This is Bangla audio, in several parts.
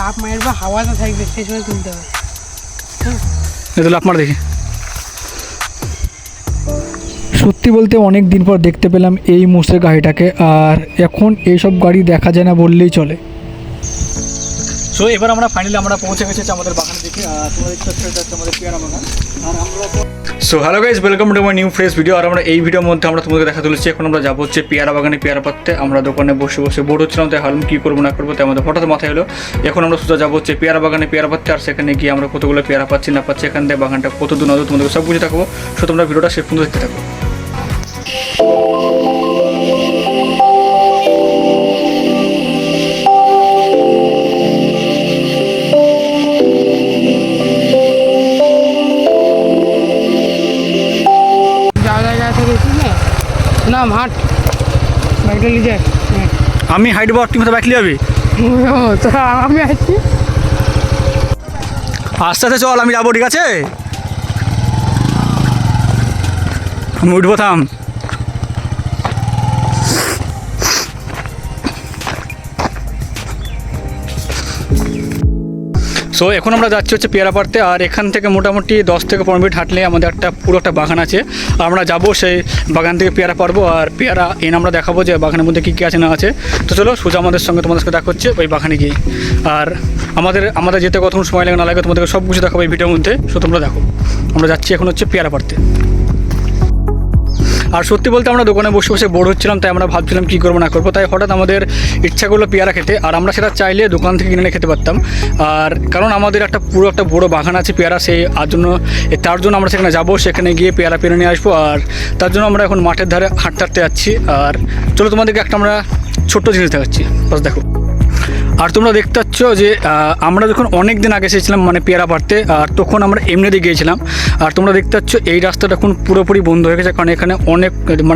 লাভ মারবা, হাওয়াতে থাকবে, সেই সময় তুলতে হবে। এই তো লাভ মার দেখি। সত্যি বলতে অনেক দিন পর দেখতে পেলাম এই মোষের গাড়িটাকে, আর এখন এইসব গাড়ি দেখা যায় না বললেই চলে। সো এবার আমরা ফাইনালি আমরা পৌঁছে গেছি আমাদের বাগানের দিকে। তোমরা দেখতে পাচ্ছ এটা হচ্ছে আমাদের পেয়ারা বাগান। আর আমরা so hello guys, welcome to my new fresh video. আর আমরা এই ভিডিওর মধ্যে আমরা তোমাদের দেখা তুলেছি। এখন আমরা যাবো হচ্ছে পেয়ারা বাগানে পেয়ারা পাততে। আমরা দোকানে বসে বসে বোর হচ্ছিলাম, তাই ভাবলাম কী করবো না করবো, তাই আমাদের হঠাৎ মাথায় এলো এখন আমরা সোজা যাবো হচ্ছে পেয়ারা বাগানে পেয়ারা পাততে। আর সেখানে গিয়ে আমরা কতগুলো পেয়ারা পাচ্ছি না পাচ্ছি, এখান থেকে বাগানটা কত দূর নজর তোমাদের সব বুঝে থাকবো। সো তোমরা ভিডিওটা শেষ পর্যন্ত দেখতে থাকো। না হাট বাইকটা নিয়ে যায়। আমি হাইট বা তুমি তো বাইক নিয়ে যাবি? তোরা আমি আসছি, আস্তে আস্তে চল, আমি যাবো, ঠিক আছে? আমি উঠবো, থাম। সো এখন আমরা যাচ্ছি হচ্ছে পেয়ারা পাড়তে। আর এখান থেকে মোটামুটি 10 থেকে 15 মিনিট হাঁটলে আমাদের পুরো একটা বাগান আছে। আর আমরা যাবো সেই বাগান থেকে পেয়ারা পারবো, আর পেয়ারা এনে আমরা দেখাবো যে বাগানের মধ্যে কী কী আছে না আছে। তো চলো সোজা আমাদের সঙ্গে তোমাদের সাথে দেখা হচ্ছে ওই বাগানে গিয়ে। আর আমাদের যেতে কতক্ষণ সময় লাগে না লাগে তোমাদেরকে সব কিছু দেখাবো এই ভিডিওর মধ্যে। সো তোমরা দেখো, আমরা যাচ্ছি এখন হচ্ছে পেয়ারা পাড়তে। আর সত্যি বলতে আমরা দোকানে বসে বসে বোর হচ্ছিলাম, তাই আমরা ভাবছিলাম কী করবো না করবো, তাই হঠাৎ আমাদের ইচ্ছা করলো পেয়ারা খেতে। আর আমরা সেটা চাইলে দোকান থেকে কিনে খেতে পারতাম, আর কারণ আমাদের পুরো একটা বড়ো বাগান আছে পেয়ারা, তার জন্য আমরা সেখানে যাবো, সেখানে গিয়ে পেয়ারা পেরে নিয়ে আসবো। আর তার জন্য আমরা এখন মাঠের ধারে হাঁটতে হাঁটতে যাচ্ছি। আর চলো তোমাদেরকে একটা আমরা ছোট্ট জিনিস দেখাচ্ছি, বাস দেখো। আর তোমরা দেখতে পাচ্ছ যে আমরা যখন অনেক দিন আগে এসেছিলাম মানে পেয়ারা পাড়তে, আর তখন আমরা এমনিতে গিয়েছিলাম। আর তোমরা দেখতে পাচ্ছ এই রাস্তাটা এখন পুরোপুরি বন্ধ হয়ে গেছে, কারণ এখানে অনেক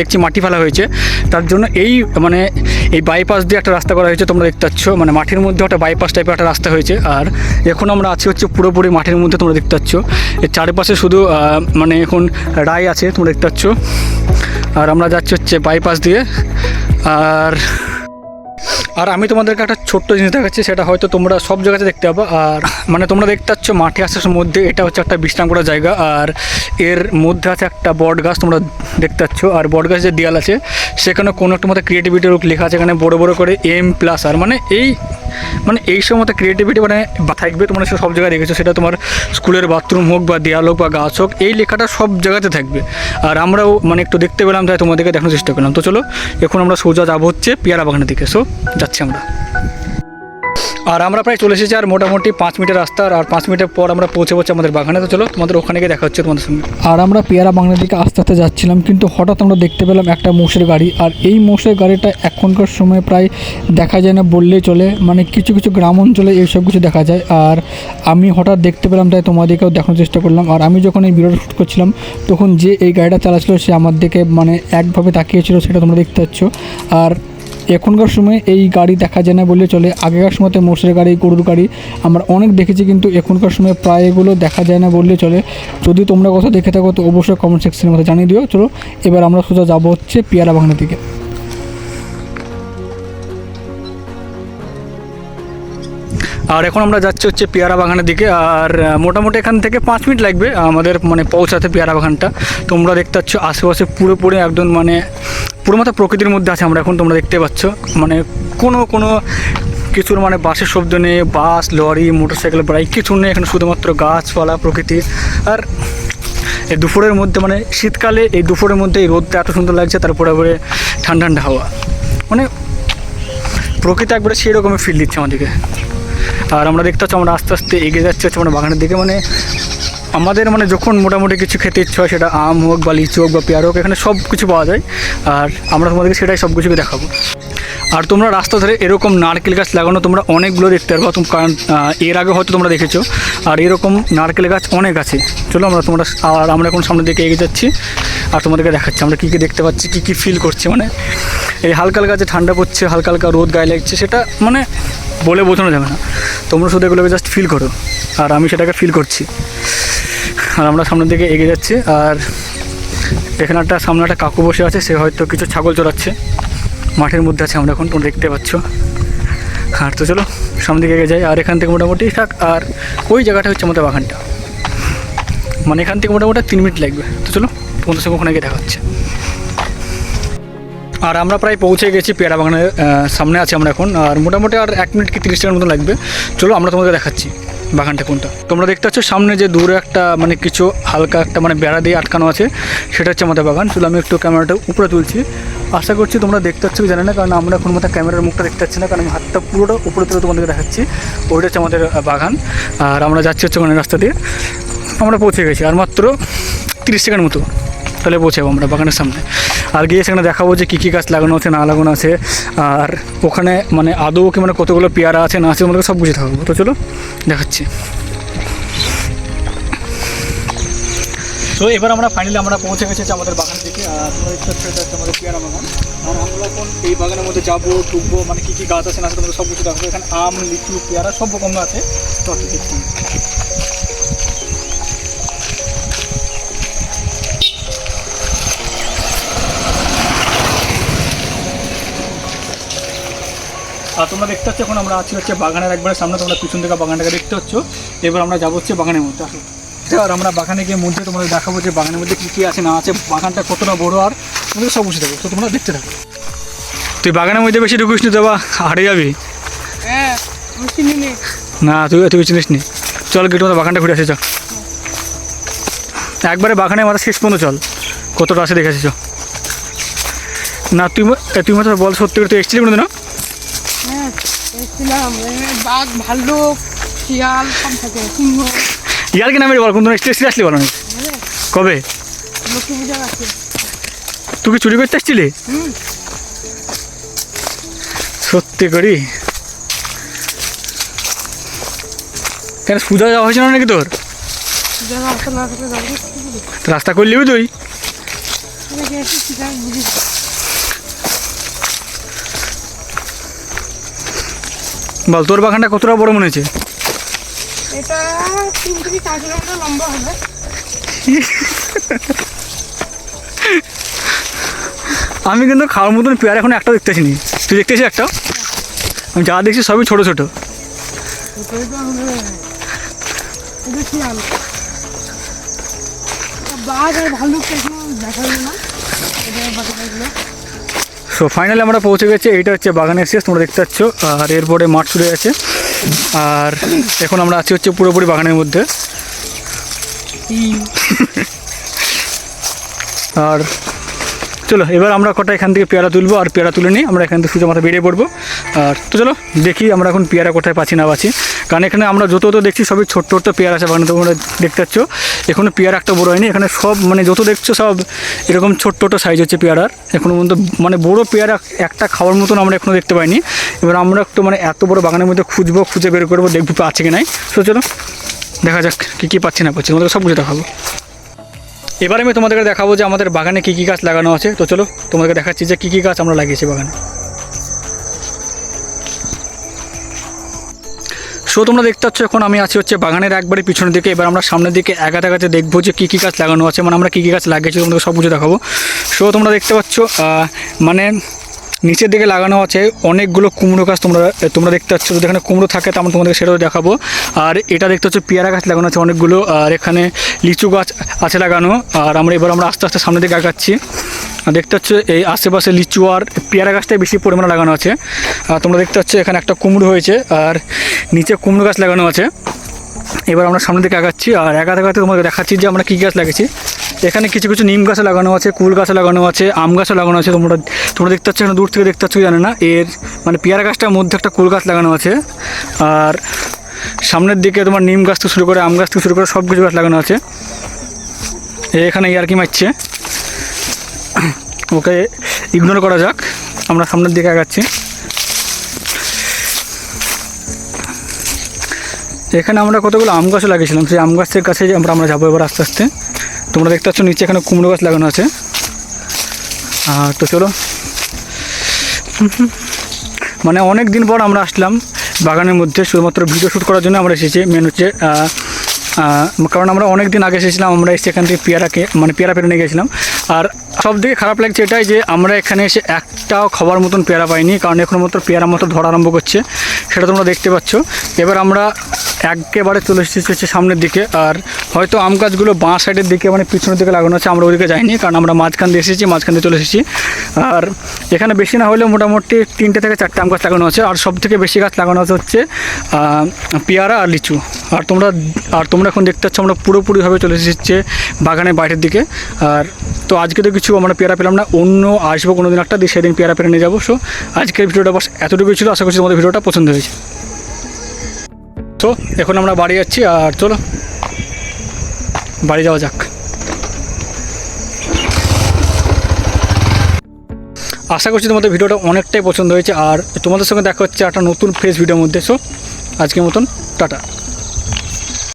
দেখছি মাটি ফেলা হয়েছে। তার জন্য এই বাইপাস দিয়ে একটা রাস্তা করা হয়েছে। তোমরা দেখতে পাচ্ছ মাটির মধ্যে একটা বাইপাস টাইপের একটা রাস্তা হয়েছে। আর এখন আমরা আছি হচ্ছে পুরোপুরি মাটির মধ্যে। তোমরা দেখতে পাচ্ছ এর চারপাশে শুধু এখন রাই আছে, তোমরা দেখতে পাচ্ছ। আর আমরা যাচ্ছি হচ্ছে বাইপাস দিয়ে। আর আমি তোমাদেরকে একটা ছোট্ট জিনিস দেখাচ্ছি, সেটা হয়তো তোমরা সব জায়গাতে দেখতে পাবো। আর তোমরা দেখতে পাচ্ছ মাঠে আসার মধ্যে এটা হচ্ছে একটা বিশ্রাম করার জায়গা। আর এর মধ্যে আছে একটা বট গাছ, তোমরা দেখতে পাচ্ছ। আর বট গাছের দেয়াল আছে, সেখানে কোনো একটা মতো ক্রিয়েটিভিটির লেখা আছে এখানে বড় বড় করে M+R। এই সব মতো ক্রিয়েটিভিটি থাকবে। তোমরা সব জায়গায় দেখেছো, সেটা তোমার স্কুলের বাথরুম হোক বা দেয়াল হোক বা গাছ হোক, এই লেখাটা সব জায়গাতে থাকবে। আর আমরাও একটু দেখতে পেলাম, তাই তোমাদেরকে দেখানোর চেষ্টা করলাম। তো চলো এখন আমরা সোজা যাবো হচ্ছে পেয়ারা বাগানের দিকে। সো যাচ্ছি আমরা। আর আমরা প্রায় চলে এসেছি, আর মোটামুটি 5 মিনিটের রাস্তা। আর 5 মিনিটের পর আমরা পৌঁছে আমাদের বাগানে। তো চলো তোমাদের ওখানে গিয়ে দেখা হচ্ছে তোমাদের সঙ্গে। আর আমরা পেয়ারা বাগানের দিকে আস্তে আস্তে যাচ্ছিলাম, কিন্তু হঠাৎ আমরা দেখতে পেলাম একটা মোষের গাড়ি। আর এই মোষের গাড়িটা এখনকার সময় প্রায় দেখা যায় না বললেই চলে, কিছু কিছু গ্রাম অঞ্চলে এইসব কিছু দেখা যায়। আর আমি হঠাৎ দেখতে পেলাম, তাই তোমাদেরকেও দেখানোর চেষ্টা করলাম। আর আমি যখন এই ভিডিওটা শ্যুট করছিলাম, তখন যে এই গাড়িটা চালাচ্ছিল সে আমার দিকে একভাবে তাকিয়েছিল, সেটা তোমরা দেখতে পাচ্ছ। আর এখনকার সময় এই গাড়ি দেখা যায় না বললে চলে। আগেকার সময়তে মোষের গাড়ি, গরুর গাড়ি আমরা অনেক দেখেছি, কিন্তু এখনকার সময় প্রায় এগুলো দেখা যায় না বললে চলে। যদি তোমরা কোথাও দেখে থাকো তো অবশ্যই কমেন্ট সেকশনের মধ্যে জানিয়ে দিও। চলো এবার আমরা সোজা যাবো হচ্ছে পেয়ারা বাগানের দিকে। আর এখন আমরা যাচ্ছি হচ্ছে পেয়ারা বাগানের দিকে। আর মোটামুটি এখান থেকে 5 মিনিট লাগবে আমাদের পৌঁছাতে পেয়ারা বাগানটা। তোমরা দেখতে পাচ্ছ আশেপাশে পুরোপুরি একদম পুরো মতো প্রকৃতির মধ্যে আছে আমরা এখন। তোমরা দেখতে পাচ্ছ কোনো কিছুর বাসের শব্দ নেই, বাস, লরি, মোটরসাইকেল, বাইক কিছু নেই এখানে, শুধুমাত্র গাছপালা, প্রকৃতি। আর এই দুপুরের মধ্যে শীতকালে এই দুপুরের মধ্যে এই রোদটা এত সুন্দর লাগছে, তারপরে ঠান্ডা ঠান্ডা হাওয়া, প্রকৃতি একবারে সেই রকমের ফিল দিচ্ছে আমাদেরকে। আর আমরা দেখতে পাচ্ছি আমরা আস্তে আস্তে এগিয়ে যাচ্ছি হচ্ছে বাগানের দিকে। আমাদের যখন মোটামুটি কিছু খেতে ইচ্ছে হয়, সেটা আম হোক বা লিচু হোক বা পেয়ারা হোক, এখানে সব কিছু পাওয়া যায়। আর আমরা তোমাদেরকে সেটাই সব কিছুকে দেখাবো। আর তোমরা রাস্তা ধরে এরকম নারকেল গাছ লাগানো তোমরা অনেকগুলো দেখতে পারবো, কারণ এর আগে হয়তো তোমরা দেখেছো। আর এরকম নারকেল গাছ অনেক আছে। চলো আমরা এখন সামনের দিকে এগিয়ে যাচ্ছি, আর তোমাদেরকে দেখাচ্ছি আমরা কী কী দেখতে পাচ্ছি, কী কী ফিল করছি। এই হালকা হালকা যে ঠান্ডা পড়ছে, হালকা হালকা রোদ গায়ে লাগছে, সেটা বলে বোঝানো যাবে না। তোমরা শুধু এগুলোকে জাস্ট ফিল করো, আর আমি সেটাকে ফিল করছি। আর আমরা সামনের দিকে এগিয়ে যাচ্ছি। আর এখানে সামনে একটা কাকু বসে আছে, সে হয়তো কিছু ছাগল চড়াচ্ছে, মাঠের মধ্যে আছে আমরা এখন, তোমরা দেখতে পাচ্ছ। আর তো চলো সামনে দিকে এগিয়ে যাই। আর এখান থেকে মোটামুটি থাক, আর ওই জায়গাটা হচ্ছে আমাদের বাগানটা, মানে এখান থেকে মোটামুটি 3 মিনিট লাগবে। তো চলো তোমাদের সঙ্গে ওখানে গিয়ে দেখা হচ্ছে। আর আমরা প্রায় পৌঁছে গেছি পেয়ারা বাগানের সামনে আছি আমরা এখন, আর মোটামুটি আর 1 মিনিট কি 30 সেকেন্ড মতো লাগবে। চলো আমরা তোমাদের দেখাচ্ছি বাগানটা কোনটা। তোমরা দেখতে পাচ্ছ সামনে যে দূরে একটা মানে কিছু হালকা একটা মানে বেড়া দিয়ে আটকানো আছে, সেটা হচ্ছে আমাদের বাগান। চলো আমি একটু ক্যামেরাটা উপরে তুলছি, আশা করছি তোমরা দেখতে পাচ্ছ কি জানি না, কারণ আমরা এখন মতো ক্যামেরার মুখটা দেখতে পাচ্ছি না, কারণ আমি হাতটা পুরোটা উপরে তুলে তোমাদেরকে দেখাচ্ছি। ওইটা হচ্ছে আমাদের বাগান, আর আমরা যাচ্ছি হচ্ছে ওখানে রাস্তা দিয়ে। আমরা পৌঁছে গেছি আর মাত্র 30 সেকেন্ড মতো, তাহলে পৌঁছাবো আমরা বাগানের সামনে। আর গিয়ে সেখানে দেখাবো যে কী কী গাছ লাগানো আছে না লাগানো আছে, আর ওখানে মানে আদৌ কি মানে কতগুলো পেয়ারা আছে না আছে তোমাদেরকে সব বুঝে থাকবো। তো চলো দেখাচ্ছি। তো এবার আমরা ফাইনালি আমরা পৌঁছে গেছি আমাদের বাগান থেকে। আর তোমরা দেখতে পাচ্ছ এটা হচ্ছে আমাদের পেয়ারা বাগান। আর আমরা এখন এই বাগানের মধ্যে যাবো, ঢুকবো, মানে কী কী গাছ আছে না আছে তোমাদের সব কিছু দেখাবো। এখানে আম, লিচু, পেয়ারা সব রকম আছে। তো দেখছি আর তোমরা দেখতে পাচ্ছ এখন আমরা আছি হচ্ছে বাগানের একবারে সামনে, তোমরা পিছন থেকে বাগানটাকে দেখতে পাচ্ছ। এবার আমরা যাবো হচ্ছে বাগানের মধ্যে। আসো, আর আমরা বাগানে গিয়ে মধ্যে তোমাদের দেখাবো যে বাগানের মধ্যে কী কী আছে না আছে, বাগানটা কতটা বড়ো, আর তোমাদের সব বুঝে দেবো। তো তোমরা দেখতে থাকো। তুই বাগানের মধ্যে বেশি ঢুকিস নি তো বা হারিয়ে যাবি। হ্যাঁ আমি চিনি নি। না তুই চিনিস নি, চল গিয়ে তোমাদের বাগানটা ঘুরে আসে। চল একবারে বাগানে আমার শেষ পর্যন্ত চল, কতটা আছে দেখে আসি। চ না তুই মতো বল, সত্যি করে তুই এসেছিলি কোনো না? হ্যাঁ এসেছিলাম, বাঘ, ভাল্লুক, শিয়াল সব থাকে, সিংহ। ইয়ার কি নামে বল, কোন স্টেশনে আসলি বলো? কবে? লক্ষ্মী পূজা আছে। তুই কি চুরি করতে আসছিলি? সত্যি করি? কেন পূজা যাওয়া হয়েছিল নাকি তোর? পূজা রাস্তা না থাকলে যাবো রাস্তা করলি তুই? বুঝিস বল তোর বাগানটা কতটা বড় মনে হচ্ছে? এটা 3 থেকে 4 কিলোমিটার লম্বা হবে। আমি কিন্তু খাওয়ার মতন পেয়ারা এখন একটা দেখতেছি নি। তুই দেখতেছিস একটা? আমি যা দেখছি সবই ছোটো ছোটো। বাঘ আর ভাল্লুক দেখা যায় না। সো ফাইনালি আমরা পৌঁছে গেছি, এইটা হচ্ছে বাগানের শেষ, তোমরা দেখতে পাচ্ছ। আর এরপরে মাঠ শুরু আছে, আর এখন আমরা আছি হচ্ছে পুরোপুরি বাগানের মধ্যে। আর চলো এবার আমরা কটা এখান থেকে পেয়ারা তুলবো, আর পেয়ারা তুলে নিই আমরা এখান থেকে সোজা মাথা বেরিয়ে পড়বো। আর তো চলো দেখি আমরা এখন পেয়ারা কোথায় পাচ্ছি না পাচ্ছি, কারণ এখানে আমরা যত দেখছি সবই ছোট্ট ছোট্ট পেয়ারা আছে বাগানে। তোমরা দেখতে পাচ্ছ এখনো পেয়ারা একটা বড়ো হয়নি, এখানে সব মানে যত দেখছো সব এরকম ছোট্ট ছোটো সাইজ হচ্ছে পেয়ারার। এখনো পর্যন্ত মানে বড়ো পেয়ারা একটা খাওয়ার মতন আমরা এখনও দেখতে পাইনি। এবার আমরা একটু মানে এত বড়ো বাগানের মধ্যে খুঁজে বের করবো, দেখবো আছে কি নাই। তো চলো দেখা যাক কী কী পাচ্ছি না পাচ্ছি, তোমাদের সব বুঝে দেখাবো। এবার আমি তোমাদেরকে দেখাবো যে আমাদের বাগানে কী কী গাছ লাগানো আছে। তো চলো তোমাদেরকে দেখাচ্ছি যে কী কী গাছ আমরা লাগিয়েছি বাগানে। সো তোমরা দেখতে পাচ্ছ এখন আমি আছি হচ্ছে বাগানের একবারে পিছনের দিকে। এবার আমরা সামনের দিকে এগাতে এগাতে দেখবো যে কী কী গাছ লাগানো আছে, মানে আমরা কী কী গাছ লাগিয়েছি তোমাদেরকে সব বুঝে দেখাবো। সো তোমরা দেখতে পাচ্ছ মানে নিচের দিকে লাগানো আছে অনেকগুলো কুমড়ো গাছ। তোমরা দেখতে পাচ্ছ, যদি এখানে কুমড়ো থাকে তো আমরা তোমাদেরকে সেটাও দেখাবো। আর এটা দেখতে হচ্ছে পেয়ারা গাছ লাগানো আছে অনেকগুলো, আর এখানে লিচু গাছ আছে লাগানো। আর এবার আমরা আস্তে আস্তে সামনের দিকে আগাচ্ছি। দেখতে পাচ্ছ এই আশেপাশে লিচু আর পেয়ারা গাছটাই বেশি পরিমাণে লাগানো আছে। আর তোমরা দেখতে পাচ্ছ এখানে একটা কুমড়ো হয়েছে, আর নিচে কুমড়ো গাছ লাগানো আছে। এবার আমরা সামনের দিকে আগাচ্ছি, আর এগাতে তোমাকে দেখাচ্ছি যে আমরা কী গাছ লাগিয়েছি। এখানে কিছু কিছু নিম গাছে লাগানো আছে, কুল গাছে লাগানো আছে, আম গাছও লাগানো আছে। তোমরা দেখতে পাচ্ছ এখানে দূর থেকে দেখতে পাচ্ছ জানে না, এর মানে পেয়ারা গাছটার মধ্যে একটা কুল গাছ লাগানো আছে। আর সামনের দিকে তোমার নিম গাছ থেকে শুরু করে আম গাছ থেকে শুরু করে সব কিছু গাছ লাগানো আছে। এখানে ইয়ার্কি মারছে, ওকে ইগনোর করা যাক, আমরা সামনের দিকে আগাচ্ছি। এখানে আমরা কতগুলো আম গাছও লাগিয়েছিলাম, সেই আম গাছের কাছে আমরা যাবো এবার আস্তে আস্তে। তোমরা দেখতে পাচ্ছ নিচে এখানে কুমড়ো গাছ লাগানো আছে। তো চলো, মানে অনেক দিন পর আমরা আসলাম বাগানের মধ্যে শুধুমাত্র ভিডিও শ্যুট করার জন্য আমরা এসেছি। মেন হচ্ছে কারণ আমরা অনেক দিন আগে এসেছিলাম, আমরা এসে এখান থেকে পেয়ারা পেরে নিয়ে গেছিলাম। আর সব থেকে খারাপ লাগছে এটাই যে আমরা এখানে এসে একটাও খাবার মতন পেয়ারা পাইনি, কারণ এখন মতো পেয়ারা মতো ধরা আরম্ভ করছে, সেটা তোমরা দেখতে পাচ্ছ। এবার আমরা একেবারে চলে এসেছি হচ্ছে সামনের দিকে, আর হয়তো আম গাছগুলো বাঁ সাইডের দিকে মানে পিছনের দিকে লাগানো আছে, আমরা ওইদিকে যাইনি কারণ আমরা মাঝখান দিয়ে এসেছি, মাঝখান দিয়ে চলে এসেছি। আর এখানে বেশি না হলেও মোটামুটি 3টে থেকে 4টে আম গাছ লাগানো আছে, আর সব থেকে বেশি গাছ লাগানো আছে হচ্ছে পেয়ারা আর লিচু। আর তোমরা এখন দেখতে পাচ্ছ আমরা পুরোপুরিভাবে চলে এসেছি বাগানের বাইরের দিকে। আর তো আজকে তো কিছু আমরা পেয়ারা পেলাম না, অন্য আসবো কোনো দিন একটা দিয়ে সেদিন পেয়ারা পেরে নিয়ে যাবো। সো আজকের ভিডিওটা বাস এতটুকুই ছিল, আশা করছি তোমাদের ভিডিওটা পছন্দ হয়েছে। তো এখন আমরা বাড়ি যাচ্ছি, আর চলো বাড়ি যাওয়া যাক। আশা করছি তোমাদের ভিডিওটা অনেকটাই পছন্দ হয়েছে, আর তোমাদের সঙ্গে দেখা হচ্ছে একটা নতুন ফ্রেশ ভিডিওর মধ্যে। সো আজকের মতন টাটা।